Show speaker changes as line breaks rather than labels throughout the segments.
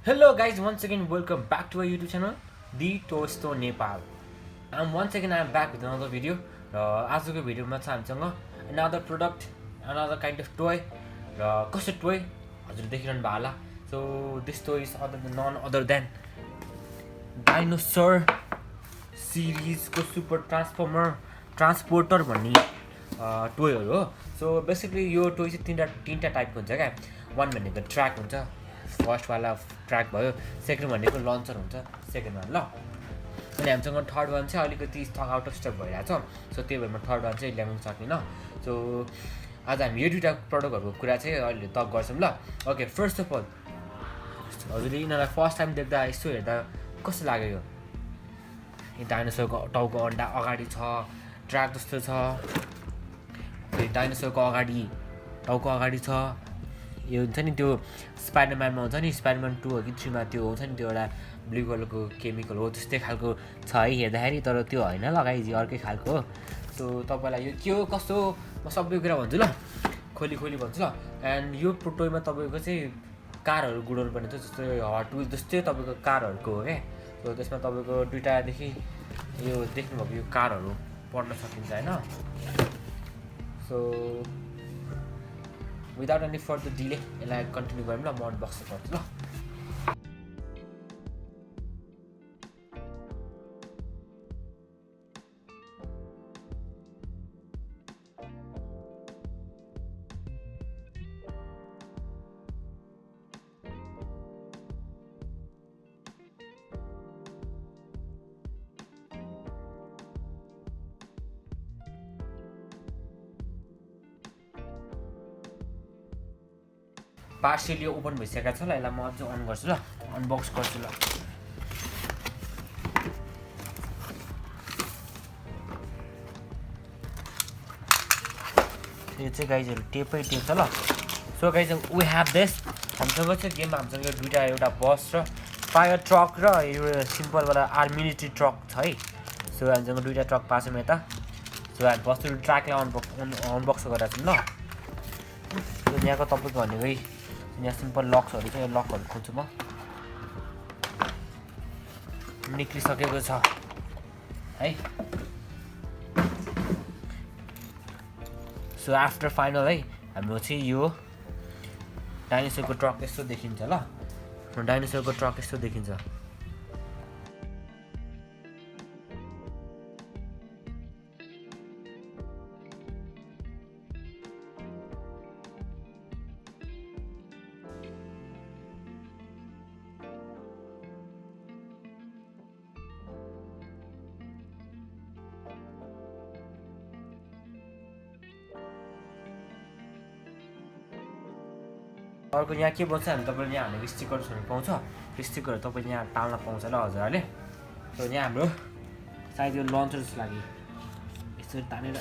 Hello guys, once again welcome back to our YouTube channel, The Toasto Nepal. And once again I am back with another video. आजको भिडियोमा चाहिँ हामीसँग another product, another kind of toy. कस्तो toy हजुर देखिरहनु भयो होला. So this toy is none other than Dinosaur series को super transporter भन्ने टोयहरू हो. So basically यो टोय चाहिँ तीनटा टाइपको हुन्छ क्या. one भनेको ट्र्याक हुन्छ. फर्स्ट वाला ट्र्याक भयो, सेकेन्ड भनेको लन्चर हुन्छ सेकेन्ड वान ल. अनि हामीसँग थर्ड वान चाहिँ अलिकति स्टक आउट अफ स्टक भइरहेको छ. सो त्यही भएर म थर्ड वान चाहिँ ल्याउनु सकिनँ. सो आज हामी यो दुइटा प्रडक्टहरूको कुरा चाहिँ अहिले टक गर्छौँ ल. ओके, फर्स्ट अफ अल हजुरले यिनीहरूलाई फर्स्ट टाइम देख्दा यसो हेर्दा कस्तो लाग्यो? यो डाइनोसरको टाउको अन्डा अगाडि छ, ट्र्याक जस्तो छ. डाइनोसरको अगाडि टाउको अगाडि छ. यो हुन्छ नि त्यो स्पाइडरम्यानमा हुन्छ नि, स्पाइडरम्यान 2 हो कि 3 मा त्यो हुन्छ नि त्यो एउटा ब्लू कलरको केमिकल हो, त्यस्तै खालको छ है हेर्दाखेरि. तर त्यो होइन लगाइजी, अर्कै खालको हो. सो तपाईँलाई यो के हो कस्तो म सबै कुरा भन्छु ल, खोली भन्छु ल. एन्ड यो टोयमा तपाईँको चाहिँ कारहरू गुडाउनु पर्ने छ, जस्तो हट विल जस्तै तपाईँको कारहरूको हो क्या. सो त्यसमा तपाईँको दुइटादेखि यो देख्नुभएको यो कारहरू पढ्न सकिन्छ होइन. So without any further delay यसलाई कन्टिन्यू गरौँ ल. म अनबक्स गर्छु ल. पार्सियली ओपन भइसकेको छ ल. यसलाई म अझ अन गर्छु ल, अनबक्स गर्छु ल. यो चाहिँ गाइजहरू टेपै टेप छ ल. So guys we have this. हामीसँग चाहिँ गेममा हामीसँग यो दुइटा, एउटा बस र फायर ट्रक र यो सिम्पलवाला मिलिट्री ट्रक छ है. सो हामीसँग दुइटा ट्रक पाएको छौँ यता. सो हामी फर्स्ट ट्र्याकलाई अनबक्स गरेर छौँ ल. यहाँको तपाईँको भनेकै यहाँ सिम्पल लक्सहरू चाहिँ यो लकहरू खोल्छु म. निक्लिसकेको छ है. सो आफ्टर फाइनल है हाम्रो चाहिँ यो डाइनोसरको ट्रक यस्तो देखिन्छ ल. डाइनोसरको ट्रक यस्तो देखिन्छ. अर्को यहाँ के भन्छ भने तपाईँले यहाँ हामीले स्टिकर्सहरू पाउँछ. स्टिकरहरू तपाईँले यहाँ टाल्न पाउँछ ल हजुरहरूले. सो यहाँ हाम्रो सायद यो लन्चर्स लागि यसरी तानेर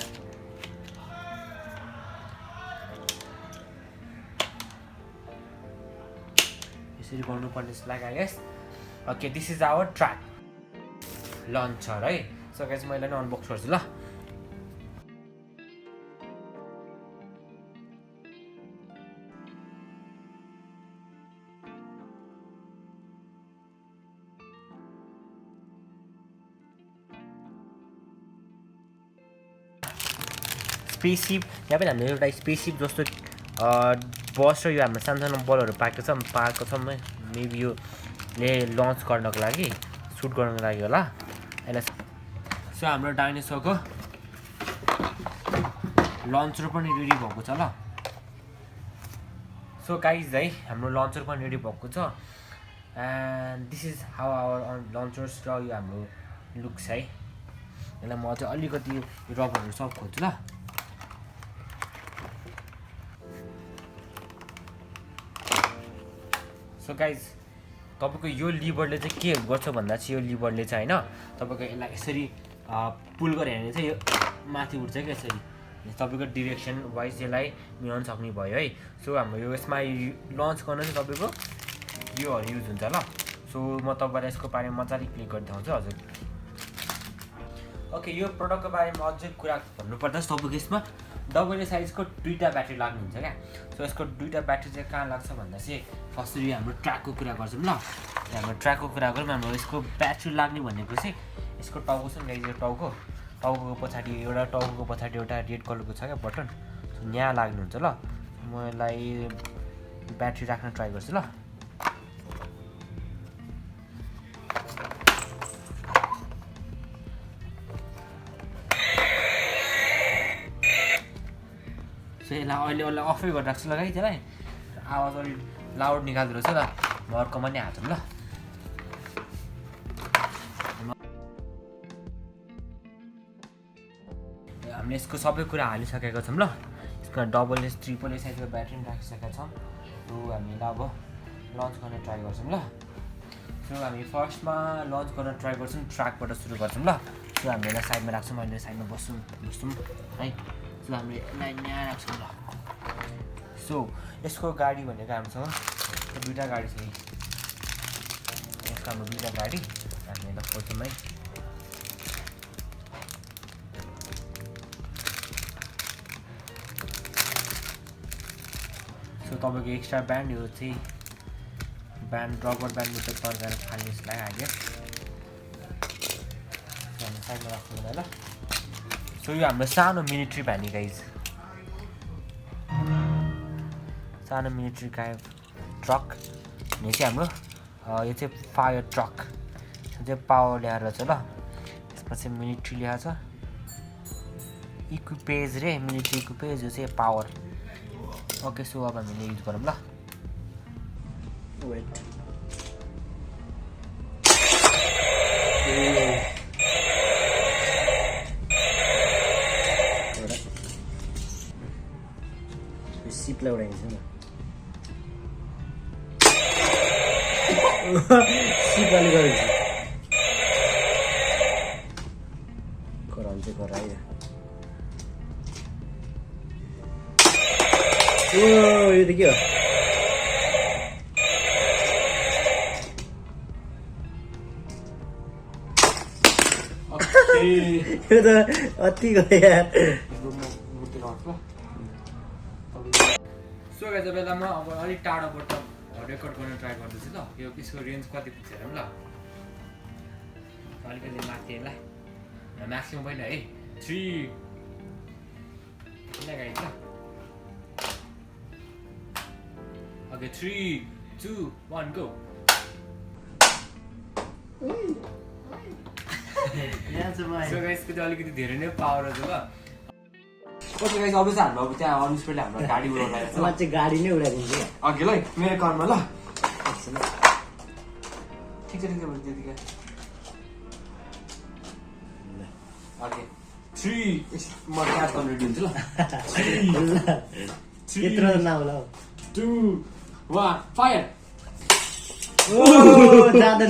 यसरी गर्नुपर्ने जस्तो लाग्यो I guess. Okay, this is our track launcher है. सो गाइस मैले नै अनबक्स गर्छु ल. स्पेससिप यहाँ पनि हामीले एउटा स्पेससिप जस्तो बस र यो हाम्रो सानो बलहरू पाएको छौँ है. मेबी योले लन्च गर्नको लागि, सुट गर्नको लागि होला यसलाई. सो हाम्रो डाइनोसरको लन्चर पनि रेडी भएको छ ल. सो गाइज है हाम्रो लन्चर पनि रेडी भएको छ. And this is how our launchers र यो हाम्रो लुक्स है. यसलाई म चाहिँ अलिकति रबरहरू सब खोज्छु ल. सो गाइज तपाईँको यो लिभरले चाहिँ के गर्छ भन्दा चाहिँ यो लिभरले चाहिँ होइन तपाईँको यसलाई यसरी पुल गऱ्यो भने चाहिँ यो माथि उठ्छ क्या यसरी. तपाईँको डिरेक्सन वाइज यसलाई मिलाउन सक्ने भयो है. सो हाम्रो यो यसमा लन्च गर्न चाहिँ तपाईँको योहरू युज हुन्छ ल. सो म तपाईँलाई यसको बारेमा मजाले क्लिक गरिदिन्छु हजुर. ओके, यो प्रडक्टको बारेमा अझै कुरा भन्नुपर्दा तपाईँको यसमा डबल साइजको दुईवटा ब्याट्री लाग्ने हुन्छ क्या। सो यसको दुईवटा ब्याट्री चाहिँ कहाँ लाग्छ भन्दा चाहिँ फर्स्ट हाम्रो ट्र्याकको कुरा गर्छौँ ल। हाम्रो ट्र्याकको कुरा गरौँ। हाम्रो यसको ब्याट्री लाग्ने भनेको चाहिँ यसको टाउको छ नि, यो टाउको पछाडि एउटा रेड कलरको छ क्या बटन। सो यहाँ लाग्ने हुन्छ ल। म यसलाई ब्याट्री राख्न ट्राई गर्छु ल। सो यसलाई अहिले अफै गरेर राख्छु ल गाई। त्यसलाई आवाज अलिक लाउड निकाल्दो रहेछ ल। म अर्कोमा नै हाल्छौँ ल। हामीले यसको सबै कुरा हालिसकेका छौँ ल। यसको डबल एस ट्रिपल ए साइजको ब्याट्री पनि राखिसकेका छौँ। सो हामीले अब लन्च गर्न ट्राई गर्छौँ ल। सो हामी फर्स्टमा लन्च गर्न ट्राई गर्छौँ, ट्र्याकबाट सुरु गर्छौँ ल। सो हामी यसलाई साइडमा राख्छौँ, अहिले साइडमा बस्छौँ है। सो हामीले यहाँ राख्छौँ ल। सो यसको गाडी भनेको हामीसँग दुईवटा गाडी छ। यसको हाम्रो दुईवटा गाडी हामी यसलाई खोज्छौँ है। सो तपाईँको एक्स्ट्रा ब्यान्ड यो चाहिँ रबर ब्यान्डबाट तर्काएर फाल्ने यसलाई हाल्यो। हामी साइडमा राख्छौँ ल। सो यो हाम्रो सानो मिलिट्री भ्यानी गाइज, सानो मिलिट्री ट्रक यो चाहिँ हाम्रो यो चाहिँ फायर ट्रक। यो चाहिँ पावर ल्याएर छ ल। यसमा चाहिँ मिलिट्री ल्याएको छ इक्विपेज रे, मिलिट्री इक्विपेज। यो चाहिँ पावर। ओके सो अब हामीले युज गरौँ ल। वेट सिपलाई उडाइन्छ नि सिपले गरिन्छ कराउँछ कराइ। ओ यो त के हो? यो त अति गयो यार। सो गाइस अब यसलाई म अब अलिक टाढोबाट रेकर्ड गर्न ट्राई गर्दैछु ल। यो यसको रेन्ज कति पुग्छ हेरौँ ल। अलिकति माथि यसलाई म्याक्सिमम होइन है 3 गाइस ल। Okay 3 2 1 go. सो गाइस को चाहिँ अलिकति धेरै नै पावर छ ल। ओके गाइस अब चाहिँ हाम्रो अब त्यहाँ अनुस्पेले हाम्रो गाडी उडाउन आएको छ। म चाहिँ गाडी नै उडाइदिन्छु अघि ल मेरो कानमा ल। ठिक छ त्यतिकै। ओके 3 म क्याच गर्न रेडी हुन्छु ल। 3 यत्रो नहोला 2 1 फायर। ओ जाँदा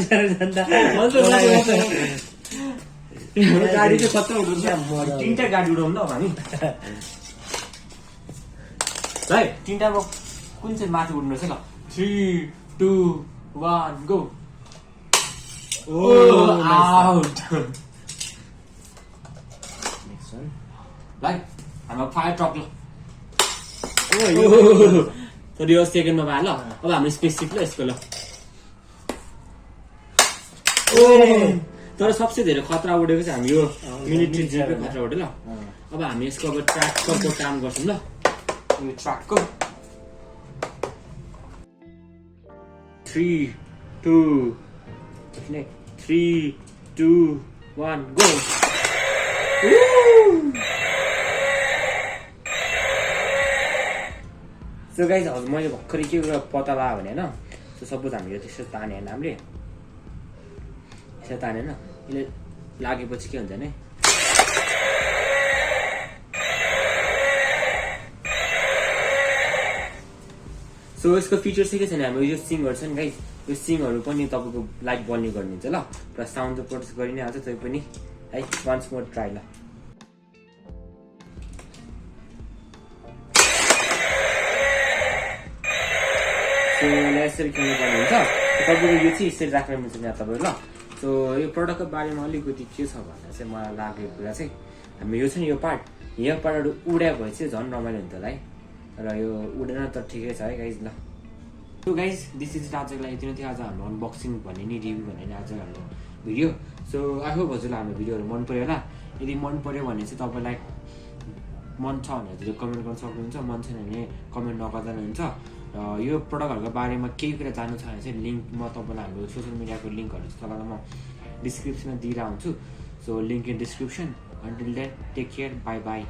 गाडी चाहिँ कत्रो उड्छ। तीनटा गाडी उडाउँ ल हामी है। तीनटामा कुन चाहिँ माथि उड्नु रहेछ ल। 3 2 1 गो। ओ आउट। नेक्स्ट वन लाइक हाम्रो फायर ट्रक ल। तर यो सेकेन्डमा भयो ल। अब हाम्रो स्पेसिफिक ल यसको ल। तर सबसे धेरै खतरा उडेको चाहिँ हामी यो मिलिट्री जिपकै खतरा उड्यो ल। अब हामी यसको अब ट्र्याकको काम गर्छौँ ल। यो ट्र्याकको 3 2 1 गो। सो गाइस हजुर मैले भर्खरै के पत्ता लगायो भने होइन। सो सपोज हामीले त्यसो ताने होइन, हामीले यसो तानेन यसले लागेपछि के हुन्छ भने सो यसको फिचर चाहिँ के छ भने हाम्रो यो सिङहरू छ नि गाइस, यो सिङहरू पनि तपाईँको लाइट बल्ने गरिदिन्छ ल। प्लस साउन्ड त प्रोड्युस गरि नै हाल्छ तै पनि है। वान्स मोर ट्राई ल। सो यसलाई यसरी खेल्नु पर्ने हुन्छ। तपाईँको यो चाहिँ यसरी राख्न मिल्छ यहाँ तपाईँहरू ल। सो यो प्रडक्टको बारेमा अलिकति के छ भन्दा चाहिँ मलाई लागेको कुरा चाहिँ हामी यो छ नि यो पार्ट यहाँबाट उड्या भए चाहिँ झन् रमाइलो हुन्थ्यो होला है र यो उडेन त ठिकै छ है गाइज ल सो गाइज दिस इज आजको लागि यति नै थियो आज हाम्रो अनबक्सिङ भन्ने नि रिभ्यू भन्ने नि आज हाम्रो भिडियो सो आई होप हजुरलाई हाम्रो भिडियोहरू मन पऱ्यो होला यदि मन पऱ्यो भने चाहिँ तपाईँलाई मन छ भने हजुरले कमेन्ट गर्न सक्नुहुन्छ मन छैन भने कमेन्ट नगर्दा हुन्छ र यो प्रडक्टहरूको बारेमा केही कुरा जान्नु छ भने चाहिँ लिङ्क म तपाईँलाई हाम्रो सोसियल मिडियाको लिङ्कहरू तपाईँलाई म डिस्क्रिप्सनमा दिइरहेको हुन्छु so link in description until then take care bye by